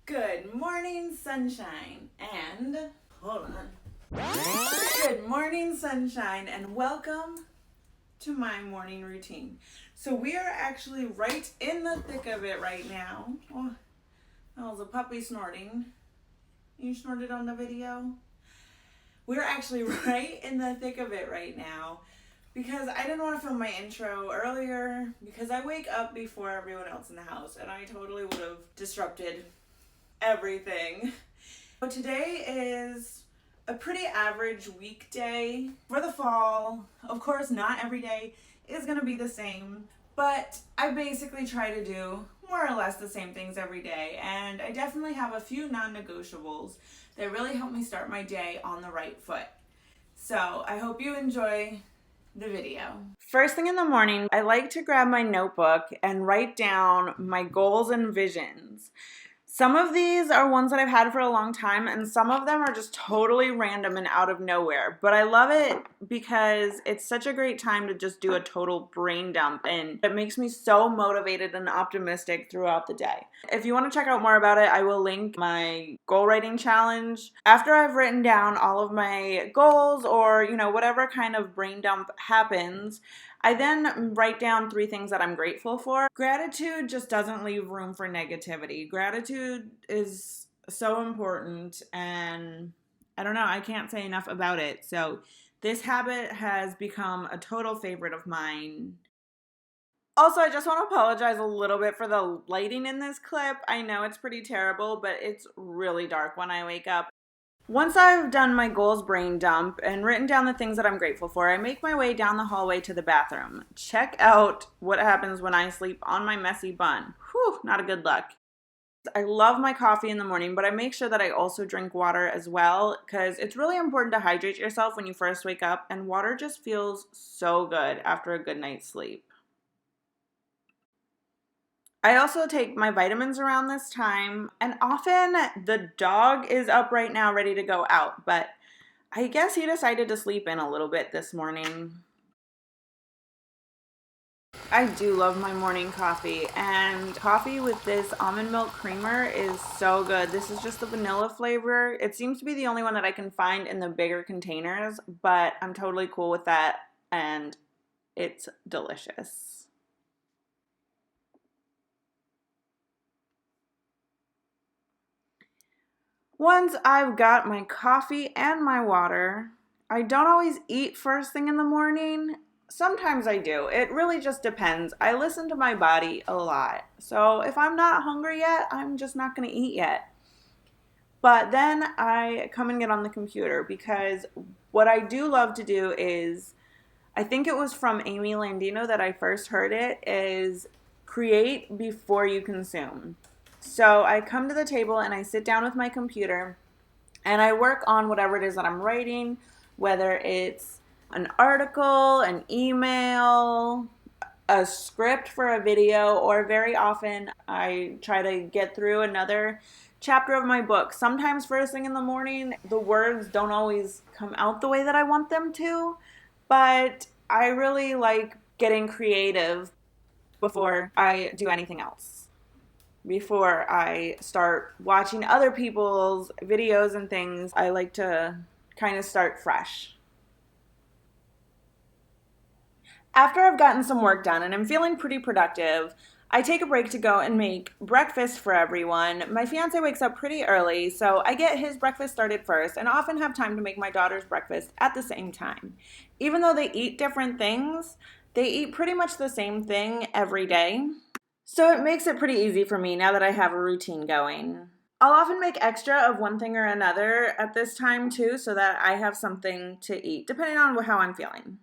Good morning, sunshine, and hold on. Good morning, sunshine, and welcome to my morning routine. So we are actually right in the thick of it right now. Oh, that was a puppy snorting. You snorted on the video? We're actually right in the thick of it right now because I didn't want to film my intro earlier because I wake up before everyone else in the house and I totally would have disrupted everything. So today is a pretty average weekday for the fall. Of course, not every day is going to be the same, but I basically try to do more or less the same things every day, and I definitely have a few non-negotiables that really help me start my day on the right foot. So I hope you enjoy the video. First thing in the morning, I like to grab my notebook and write down my goals and visions. Some of these are ones that I've had for a long time, and some of them are just totally random and out of nowhere. But I love it because it's such a great time to just do a total brain dump, and it makes me so motivated and optimistic throughout the day. If you want to check out more about it, I will link my goal writing challenge. After I've written down all of my goals or, whatever kind of brain dump happens, I then write down 3 things that I'm grateful for. Gratitude just doesn't leave room for negativity. Gratitude is so important, and I don't know, I can't say enough about it. So this habit has become a total favorite of mine. Also, I just want to apologize a little bit for the lighting in this clip. I know it's pretty terrible, but it's really dark when I wake up. Once I've done my goals brain dump and written down the things that I'm grateful for, I make my way down the hallway to the bathroom. Check out what happens when I sleep on my messy bun. Whew, not a good look. I love my coffee in the morning, but I make sure that I also drink water as well because it's really important to hydrate yourself when you first wake up, and water just feels so good after a good night's sleep. I also take my vitamins around this time, and often the dog is up right now ready to go out, but I guess he decided to sleep in a little bit this morning. I do love my morning coffee, and coffee with this almond milk creamer is so good. This is just the vanilla flavor. It seems to be the only one that I can find in the bigger containers, but I'm totally cool with that, and it's delicious. Once I've got my coffee and my water, I don't always eat first thing in the morning. Sometimes I do. It really just depends. I listen to my body a lot. So if I'm not hungry yet, I'm just not going to eat yet. But then I come and get on the computer because what I do love to do is, I think it was from Amy Landino that I first heard it, is create before you consume. So I come to the table and I sit down with my computer and I work on whatever it is that I'm writing, whether it's an article, an email, a script for a video, or very often I try to get through another chapter of my book. Sometimes first thing in the morning, the words don't always come out the way that I want them to, but I really like getting creative before I do anything else. Before I start watching other people's videos and things, I like to kind of start fresh. After I've gotten some work done and I'm feeling pretty productive, I take a break to go and make breakfast for everyone. My fiance wakes up pretty early, so I get his breakfast started first and often have time to make my daughter's breakfast at the same time. Even though they eat different things, they eat pretty much the same thing every day. So it makes it pretty easy for me now that I have a routine going. I'll often make extra of one thing or another at this time too, so that I have something to eat, depending on how I'm feeling.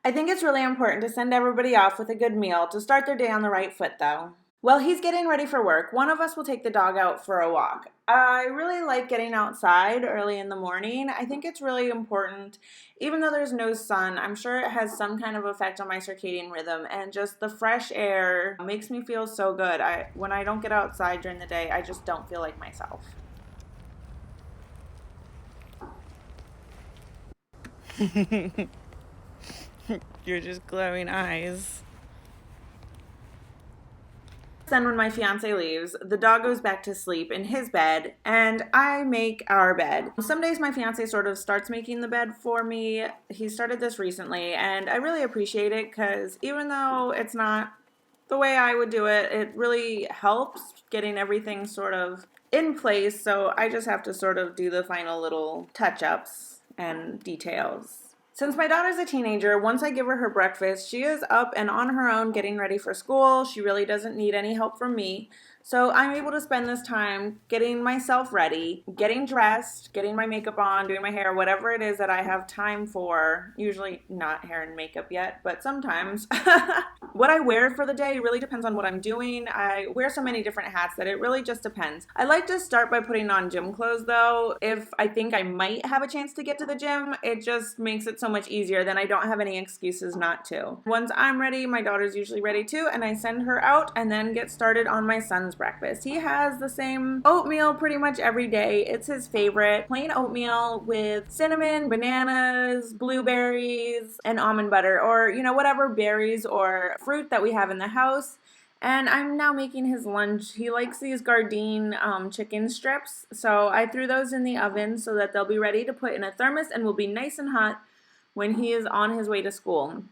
I think it's really important to send everybody off with a good meal to start their day on the right foot though. While he's getting ready for work, one of us will take the dog out for a walk. I really like getting outside early in the morning. I think it's really important. Even though there's no sun, I'm sure it has some kind of effect on my circadian rhythm, and just the fresh air makes me feel so good. When I don't get outside during the day, I just don't feel like myself. You're just glowing eyes. Then when my fiance leaves, the dog goes back to sleep in his bed and I make our bed. Some days my fiance sort of starts making the bed for me. He started this recently and I really appreciate it because even though it's not the way I would do it, it really helps getting everything sort of in place. So I just have to sort of do the final little touch-ups and details. Since my daughter's a teenager, once I give her breakfast, she is up and on her own getting ready for school. She really doesn't need any help from me. So I'm able to spend this time getting myself ready, getting dressed, getting my makeup on, doing my hair, whatever it is that I have time for. Usually not hair and makeup yet, but sometimes. What I wear for the day really depends on what I'm doing. I wear so many different hats that it really just depends. I like to start by putting on gym clothes though. If I think I might have a chance to get to the gym, it just makes it so much easier. Then I don't have any excuses not to. Once I'm ready, my daughter's usually ready too, and I send her out and then get started on my son's breakfast. He has the same oatmeal pretty much every day. It's his favorite. Plain oatmeal with cinnamon, bananas, blueberries, and almond butter, or whatever berries or fruit that we have in the house. And I'm now making his lunch. He likes these Gardein chicken strips, so I threw those in the oven so that they'll be ready to put in a thermos and will be nice and hot when he is on his way to school.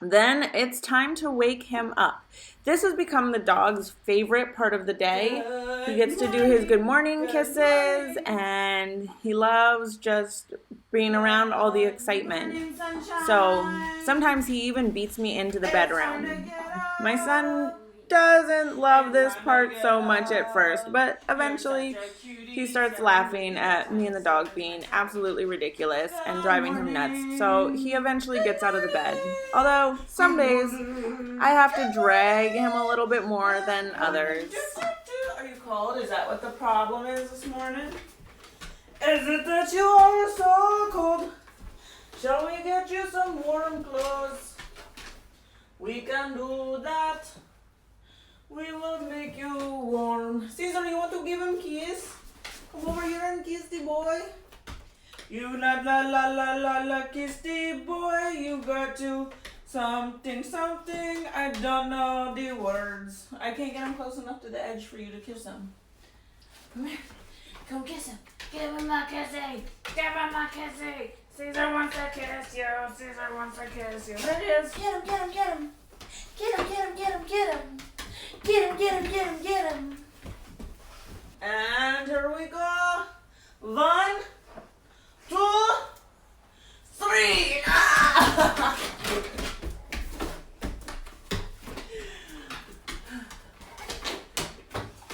Then it's time to wake him up. This has become the dog's favorite part of the day. He gets to do his good morning kisses, and he loves just being around all the excitement. So sometimes he even beats me into the bedroom. My son doesn't love this part so much at first, but eventually he starts laughing at me and the dog being absolutely ridiculous and driving him nuts. So he eventually gets out of the bed. Although some days I have to drag him a little bit more than others. Are you cold? Is that what the problem is this morning? Is it that you are so cold? Shall we get you some warm clothes? We can do that. We will make you warm. Caesar, you want to give him kiss? Come over here and kiss the boy. You la la la la la la kiss the boy. You got to something something. I don't know the words. I can't get him close enough to the edge for you to kiss him. Come here. Come kiss him. Give him a kissy. Give him a kissy. Caesar wants to kiss you. Caesar wants to kiss you. There it is. Get him, get him, get him. Get him, get him, get him, get him. Get him, get him, get him, get him. And here we go. 1, 2, 3. Ah!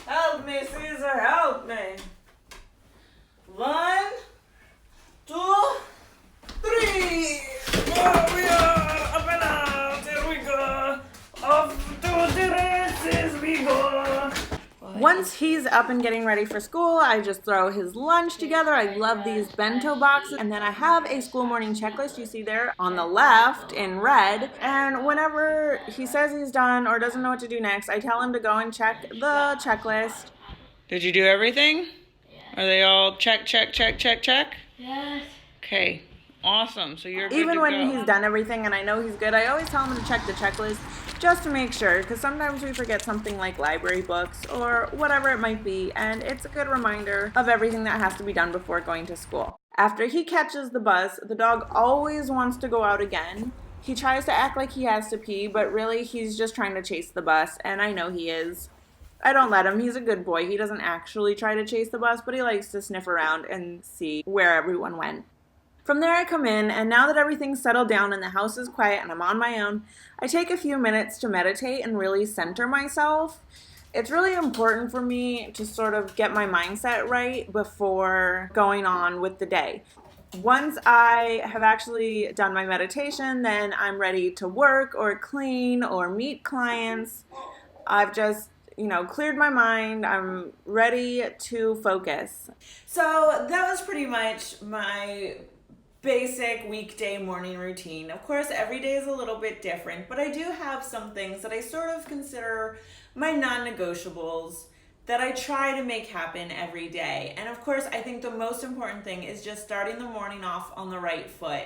Help me, Caesar, help me. 1, 2, 3. Oh, we are up and out. Here we go. Off to the races we go. Once he's up and getting ready for school, I just throw his lunch together. I love these bento boxes. And then I have a school morning checklist you see there on the left in red. And whenever he says he's done or doesn't know what to do next, I tell him to go and check the checklist. Did you do everything? Are they all check, check, check, check, check? Yes. Okay. Awesome. So you're good even to when go. He's done everything and I know he's good, I always tell him to check the checklist just to make sure, because sometimes we forget something like library books or whatever it might be, and it's a good reminder of everything that has to be done before going to school. After he catches the bus, the dog always wants to go out again. He tries to act like he has to pee, but really he's just trying to chase the bus, and I know he is. I don't let him. He's a good boy. He doesn't actually try to chase the bus, but he likes to sniff around and see where everyone went. From there I come in, and now that everything's settled down and the house is quiet and I'm on my own, I take a few minutes to meditate and really center myself. It's really important for me to sort of get my mindset right before going on with the day. Once I have actually done my meditation, then I'm ready to work or clean or meet clients. I've just cleared my mind. I'm ready to focus. So that was pretty much my basic weekday morning routine. Of course, every day is a little bit different, but I do have some things that I sort of consider my non-negotiables that I try to make happen every day. And of course, I think the most important thing is just starting the morning off on the right foot.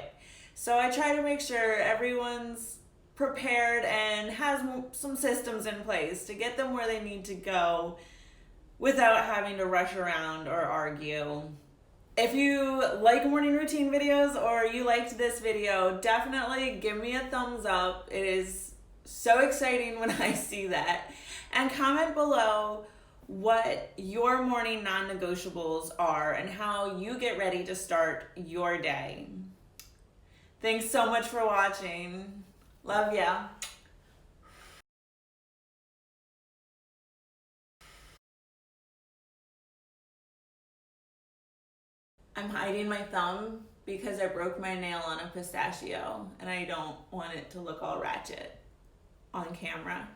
So I try to make sure everyone's prepared and has some systems in place to get them where they need to go without having to rush around or argue. If you like morning routine videos or you liked this video, definitely give me a thumbs up. It is so exciting when I see that. And comment below what your morning non-negotiables are and how you get ready to start your day. Thanks so much for watching. Love ya. I'm hiding my thumb because I broke my nail on a pistachio and I don't want it to look all ratchet on camera.